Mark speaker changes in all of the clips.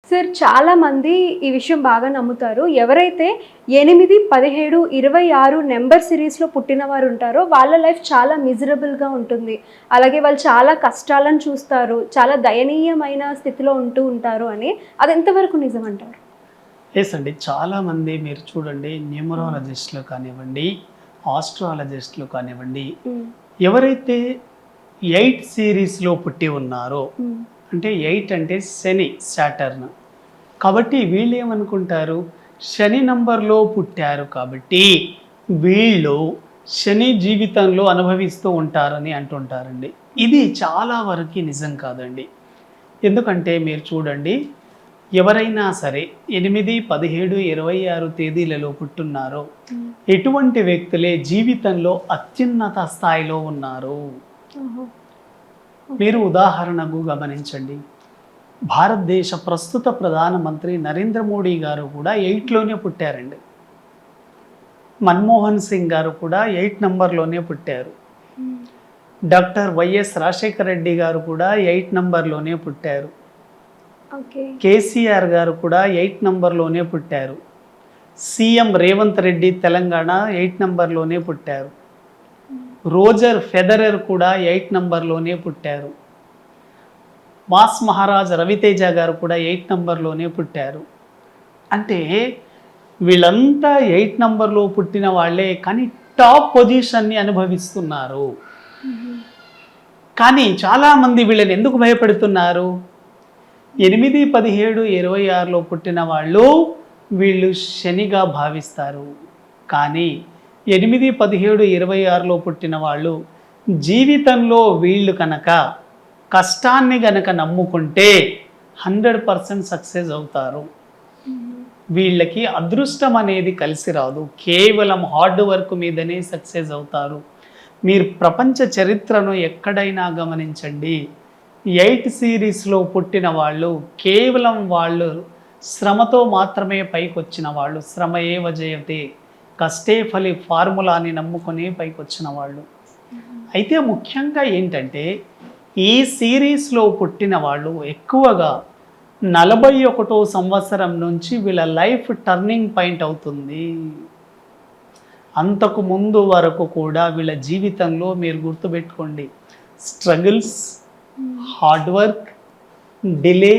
Speaker 1: Sir చాలామంది ఈ విషయం బాగా నమ్ముతారు. ఎవరైతే 8, 17, 26 నెంబర్ సిరీస్‌లో పుట్టిన వారు ఉంటారో వాళ్ళ లైఫ్ చాలా మిజరబుల్‌గా ఉంటుంది. అలాగే వాళ్ళు చాలా కష్టాలను చూస్తారు. చాలా దయనీయమైన స్థితిలో ఉంటూ ఉంటారు అని. అది ఎంతవరకు నిజమంటారు?
Speaker 2: ఎస్ అండి. చాలామంది మీరు చూడండి న్యూమరాలజిస్టులు కానివ్వండి, ఆస్ట్రాలజిస్టులు కానివ్వండి,
Speaker 1: హ్మ్.
Speaker 2: ఎవరైతే 8 సిరీస్‌లో పుట్టి ఉన్నారో,
Speaker 1: హ్మ్.
Speaker 2: అంటే 8 అంటే శని, సాటర్న్. కాబట్టి వీళ్ళేమనుకుంటారు, శని నంబర్‌లో పుట్టారు కాబట్టి వీళ్ళు శని జీవితంలో అనుభవిస్తూ ఉంటారని అంటుంటారండి. ఇది చాలా వరకి నిజం కాదండి. ఎందుకంటే మీరు చూడండి, ఎవరైనా సరే 8, 17, 26 తేదీలలో పుట్టున్నారో
Speaker 1: హ్మ్.
Speaker 2: ఎటువంటి వ్యక్తులే జీవితంలో అత్యున్నత స్థాయిలో ఉన్నారు.
Speaker 1: ఓహో!
Speaker 2: మీరు
Speaker 1: ఓకే.
Speaker 2: ఉదాహరణకు గమనించండి. భారతదేశ ప్రస్తుత ప్రధానమంత్రి నరేంద్ర మోడీ గారు కూడా 8లోనే పుట్టారండి. మన్మోహన్ సింగ్ గారు కూడా 8 నంబర్‌లోనే పుట్టారు.
Speaker 1: హ్మ్.
Speaker 2: డాక్టర్ వైఎస్ రాజశేఖర రెడ్డి గారు కూడా 8 నంబర్‌లోనే పుట్టారు.
Speaker 1: ఓకే.
Speaker 2: కేసీఆర్ గారు కూడా 8 నంబర్‌లోనే పుట్టారు. సీఎం రేవంత్ రెడ్డి తెలంగాణ 8 నంబర్‌లోనే పుట్టారు.
Speaker 1: హ్మ్.
Speaker 2: రోజర్ ఫెదరర్ కూడా 8 నంబర్‌లోనే పుట్టారు. మాస్ మహారాజ్ రవితేజ గారు కూడా 8 నంబర్‌లోనే పుట్టారు. అంటే వీళ్ళంతా 8 నంబర్‌లో పుట్టిన వాళ్ళే, కానీ టాప్ పొజిషన్‌ని అనుభవిస్తున్నారు.
Speaker 1: హుహు.
Speaker 2: కానీ చాలామంది వీళ్ళని ఎందుకు భయపెడుతున్నారు? 8, 17, 26లో పుట్టిన వాళ్ళు వీళ్ళు శనిగా భావిస్తారు. కానీ 8, 17, 26లో పుట్టిన వాళ్ళు జీవితంలో వీళ్ళు కనుక కష్టాన్ని గనక నమ్ముకుంటే 100% సక్సెస్ అవుతారు.
Speaker 1: హుహు.
Speaker 2: వీళ్ళకి అదృష్టం అనేది కలిసి రాదు. కేవలం హార్డ్ వర్క్ మీదనే సక్సెస్ అవుతారు. మీరు ప్రపంచ చరిత్రను ఎక్కడైనా గమనించండి. 8 సిరీస్‌లో పుట్టిన వాళ్ళు కేవలం వాళ్ళు శ్రమతో మాత్రమే పైకొచ్చిన వాళ్ళు. శ్రమ ఏవ జయతే, కష్టే ఫలి ఫార్ములాని నమ్ముకొని పైకొచ్చిన వాళ్ళు.
Speaker 1: హుహు.
Speaker 2: అయితే ముఖ్యంగా ఏంటంటే, ఈ సిరీస్‌లో పుట్టిన వాళ్ళు ఎక్కువగా 41వ సంవత్సరం నుంచి వీళ్ళ లైఫ్ టర్నింగ్ పాయింట్ అవుతుంది. అంతకు ముందు వరకు కూడా వీళ్ళ జీవితంలో మీరు గుర్తుపెట్టుకోండి, స్ట్రగుల్స్,
Speaker 1: హ్మ్.
Speaker 2: హార్డ్ వర్క్, డిలే,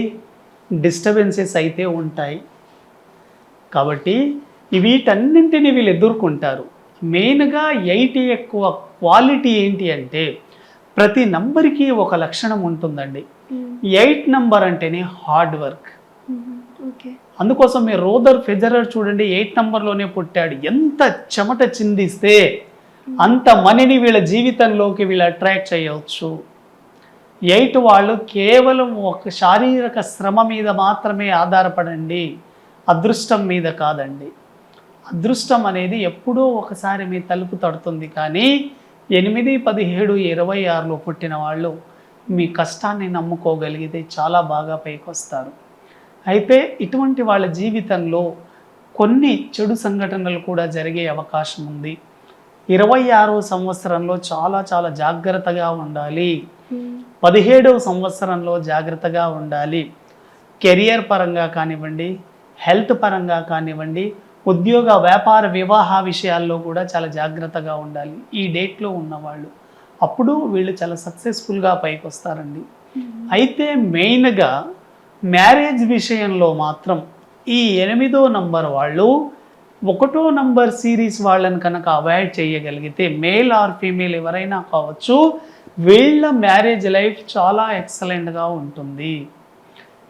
Speaker 2: డిస్టర్బెన్సెస్ అయితే ఉంటాయి. కాబట్టి వీటన్నింటిని వీళ్ళు ఎదుర్కొంటారు. మెయిన్‌గా 8 ఎక్కువ క్వాలిటీ ఏంటి అంటే, ప్రతి నంబర్‌కి ఒక లక్షణం ఉంటుందండి.
Speaker 1: హ్మ్.
Speaker 2: 8 నంబర్ అంటేనే హార్డ్ వర్క్.
Speaker 1: హుహు. ఓకే.
Speaker 2: అందుకోసం మీరు రోదర్ ఫెజరర్ చూడండి, 8 నంబర్‌లోనే పుట్టాడు. ఎంత చెమట చిందిస్తే
Speaker 1: హ్మ్.
Speaker 2: అంత మనీని వీళ్ళ జీవితంలోకి వీళ్ళు అట్రాక్ట్ చేయవచ్చు. 8 వాళ్ళు కేవలం ఒక శారీరక శ్రమ మీద మాత్రమే ఆధారపడండి. అదృష్టం మీద కాదండి. అదృష్టం అనేది ఎప్పుడో ఒకసారి మీ తలుపు తడుతుంది. కానీ 8, 17, 26లో పుట్టిన వాళ్ళు మీ కష్టాన్ని నమ్ముకోగలిగితే చాలా బాగా పైకొస్తారు. అయితే ఇటువంటి వాళ్ళ జీవితంలో కొన్ని చెడు సంఘటనలు కూడా జరిగే అవకాశం ఉంది. 26వ సంవత్సరంలో చాలా చాలా జాగ్రత్తగా ఉండాలి.
Speaker 1: హ్మ్.
Speaker 2: 17వ సంవత్సరంలో జాగ్రత్తగా ఉండాలి. కెరియర్ పరంగా కానివ్వండి, హెల్త్ పరంగా కానివ్వండి, ఉద్యోగ, వ్యాపార, వివాహ విషయాల్లో కూడా చాలా జాగ్రత్తగా ఉండాలి ఈ డేట్‌లో ఉన్నవాళ్ళు. అప్పుడు వీళ్ళు చాలా సక్సెస్‌ఫుల్‌గా పైకొస్తారండి.
Speaker 1: హుహు.
Speaker 2: అయితే మెయిన్‌గా మ్యారేజ్ విషయంలో మాత్రం ఈ 8దో నంబర్ వాళ్ళు 1 నంబర్ సీరీస్ వాళ్ళని కనుక అవాయిడ్ చేయగలిగితే, మేల్ ఆర్ ఫీమేల్ ఎవరైనా కావచ్చు, వీళ్ళ మ్యారేజ్ లైఫ్ చాలా ఎక్సలెంట్‌గా ఉంటుంది.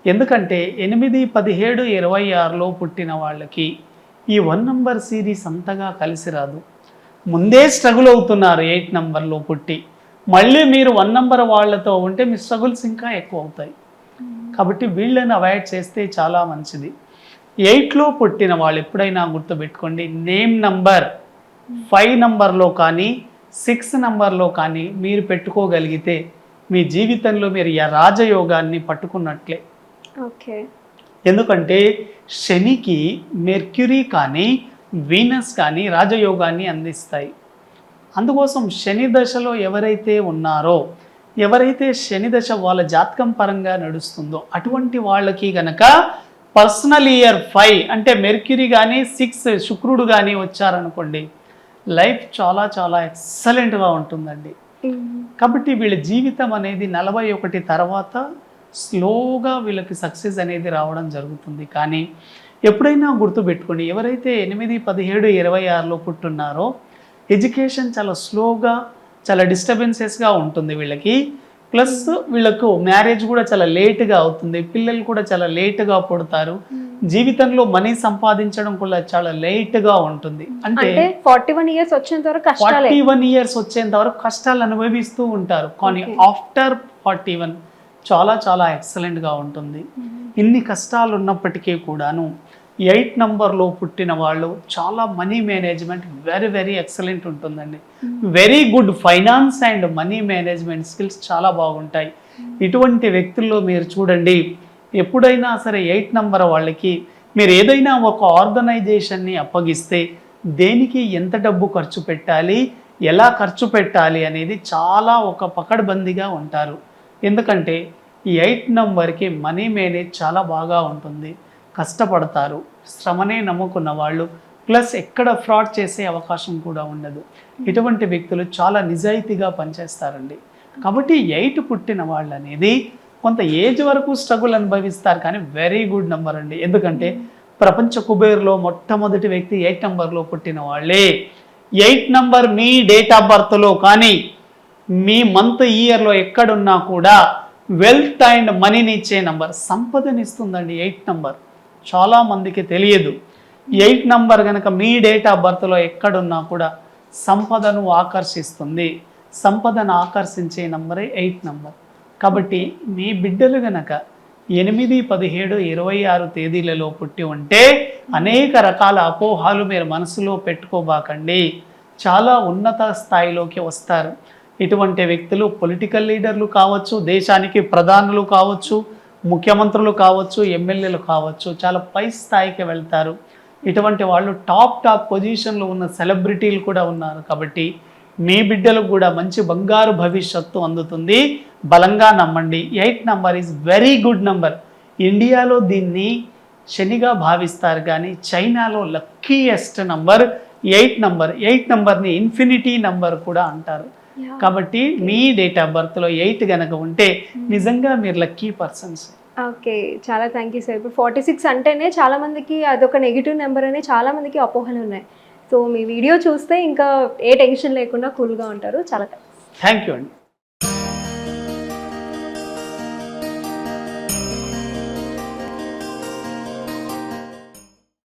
Speaker 2: ఎందుకంటే 8, 17, 26లో పుట్టిన వాళ్ళకి ఈ 1 నంబర్ సీరీస్ అంతగా కలిసి రాదు. ముందే స్ట్రగుల్ అవుతున్నారు 8 నంబర్‌లో పుట్టి. మళ్ళీ మీరు 1 నంబర్ వాళ్ళతో ఉంటే మీ స్ట్రగుల్స్ ఇంకా ఎక్కువ అవుతాయి.
Speaker 1: హ్మ్.
Speaker 2: కాబట్టి వీళ్ళని అవాయిడ్ చేస్తే చాలా మంచిది. 8లో పుట్టిన వాళ్ళు ఎప్పుడైనా గుర్తుపెట్టుకోండి, నేమ్ నంబర్ 5 నంబర్‌లో కానీ, 6 నంబర్‌లో కానీ మీరు పెట్టుకోగలిగితే మీ జీవితంలో మీరు రాజయోగాన్ని పట్టుకున్నట్లే.
Speaker 1: ఓకే.
Speaker 2: ఎందుకంటే శనికి మెర్క్యూరీ కానీ, వీనస్ కానీ రాజయోగాన్ని అందిస్తాయి. అందుకోసం శని దశలో ఎవరైతే ఉన్నారో, ఎవరైతే శని దశ వాళ్ళ జాతకం పరంగా నడుస్తుందో అటువంటి వాళ్ళకి గనక పర్సనల్ ఇయర్ 5 అంటే మెర్క్యూరీ కానీ 6 శుక్రుడు కానీ వచ్చారనుకోండి, లైఫ్ చాలా చాలా ఎక్సలెంట్గా ఉంటుందండి. కాబట్టి వీళ్ళ జీవితం అనేది 41 తర్వాత స్లోగా వీళ్ళకి సక్సెస్ అనేది రావడం జరుగుతుంది. కానీ ఎప్పుడైనా గుర్తుపెట్టుకోండి, ఎవరైతే 8, 17, 26లో పుట్టున్నారో ఎడ్యుకేషన్ చాలా స్లోగా, చాలా డిస్టర్బెన్సెస్గా ఉంటుంది వీళ్ళకి. ప్లస్ వీళ్ళకు మ్యారేజ్ కూడా చాలా లేట్గా అవుతుంది, పిల్లలు కూడా చాలా లేట్గా పుడతారు, జీవితంలో మనీ సంపాదించడం కూడా చాలా లేట్గా ఉంటుంది. అంటే
Speaker 1: 41 ఇయర్స్ వచ్చేంత వరకు కష్టాలే.
Speaker 2: 41 ఇయర్స్ వచ్చేంత వరకు కష్టాలు అనుభవిస్తూ ఉంటారు. కానీ ఆఫ్టర్ 41 చాలా చాలా ఎక్సలెంట్గా ఉంటుంది. ఇన్ని కష్టాలు ఉన్నప్పటికీ కూడాను 8 నంబర్లో పుట్టిన వాళ్ళు చాలా money management very very excellent ఉంటుందండి. Very good finance and money management skills చాలా బాగుంటాయి. ఇటువంటి వ్యక్తుల్లో మీరు చూడండి, ఎప్పుడైనా సరే 8 నంబర్ వాళ్ళకి మీరు ఏదైనా ఒక ఆర్గనైజేషన్ని అప్పగిస్తే దేనికి ఎంత డబ్బు ఖర్చు పెట్టాలి, ఎలా ఖర్చు పెట్టాలి అనేది చాలా ఒక పకడ్బందీగా ఉంటారు. ఎందుకంటే ఈ 8 నంబర్కి మనీ మేనేజ్ చాలా బాగా ఉంటుంది. కష్టపడతారు, శ్రమనే నమ్ముకున్న వాళ్ళు, ప్లస్ ఎక్కడ ఫ్రాడ్ చేసే అవకాశం కూడా ఉండదు. ఇటువంటి వ్యక్తులు చాలా నిజాయితీగా పనిచేస్తారండి. కాబట్టి 8 పుట్టిన వాళ్ళు అనేది కొంత ఏజ్ వరకు స్ట్రగుల్ అనుభవిస్తారు, కానీ వెరీ గుడ్ నెంబర్ అండి. ఎందుకంటే ప్రపంచ కుబేర్లో మొట్టమొదటి వ్యక్తి 8 నంబర్లో పుట్టిన వాళ్ళే. 8 నంబర్ మీ డేట్ ఆఫ్ బర్త్లో కానీ మీ మంత్ ఇయర్లో ఎక్కడున్నా కూడా వెల్త్ అండ్ మనీని ఇచ్చే నంబర్, సంపదని ఇస్తుందండి 8 నంబర్. చాలా మందికి తెలియదు. 8 నంబర్ కనుక మీ డేట్ ఆఫ్ బర్త్లో ఎక్కడున్నా కూడా సంపదను ఆకర్షిస్తుంది. సంపదను ఆకర్షించే నంబరే 8 నంబర్. కాబట్టి మీ బిడ్డలు గనక 8, 17, 26 తేదీలలో పుట్టి ఉంటే అనేక రకాల అపోహాలు మీరు మనసులో పెట్టుకోబాకండి. చాలా ఉన్నత స్థాయిలోకి వస్తారు. ఇటువంటి వ్యక్తులు పొలిటికల్ లీడర్లు కావచ్చు, దేశానికి ప్రధానులు కావచ్చు, ముఖ్యమంత్రులు కావచ్చు, ఎమ్మెల్యేలు కావచ్చు, చాలా పై స్థాయికి వెళ్తారు. ఇటువంటి వాళ్ళు టాప్ పొజిషన్లో ఉన్న సెలబ్రిటీలు కూడా ఉన్నారు. కాబట్టి మీ బిడ్డలకు కూడా మంచి బంగారు భవిష్యత్తు అందుతుంది. బలంగా నమ్మండి. 8 number is very good number. ఇండియాలో దీన్ని శనిగా భావిస్తారు, కానీ చైనాలో లక్కీయెస్ట్ నంబర్ 8 నంబర్. 8 నంబర్ని ఇన్ఫినిటీ నంబర్ కూడా అంటారు. కాబట్టి మీ డేట్ ఆఫ్ బర్త్లో 8 గనక ఉంటే నిజంగా మీరు లక్కీ పర్సన్స్.
Speaker 1: ఓకే, చాలా థ్యాంక్ యూ సార్. ఇప్పుడు 46 అంటేనే చాలా మందికి అదొక నెగిటివ్ నెంబర్ అనే చాలా మందికి అపోహలు ఉన్నాయి. సో మీ వీడియో చూస్తే ఇంకా ఏ టెన్షన్ లేకుండా కూల్గా ఉంటారు. చాలా
Speaker 2: థ్యాంక్ యూ అండి.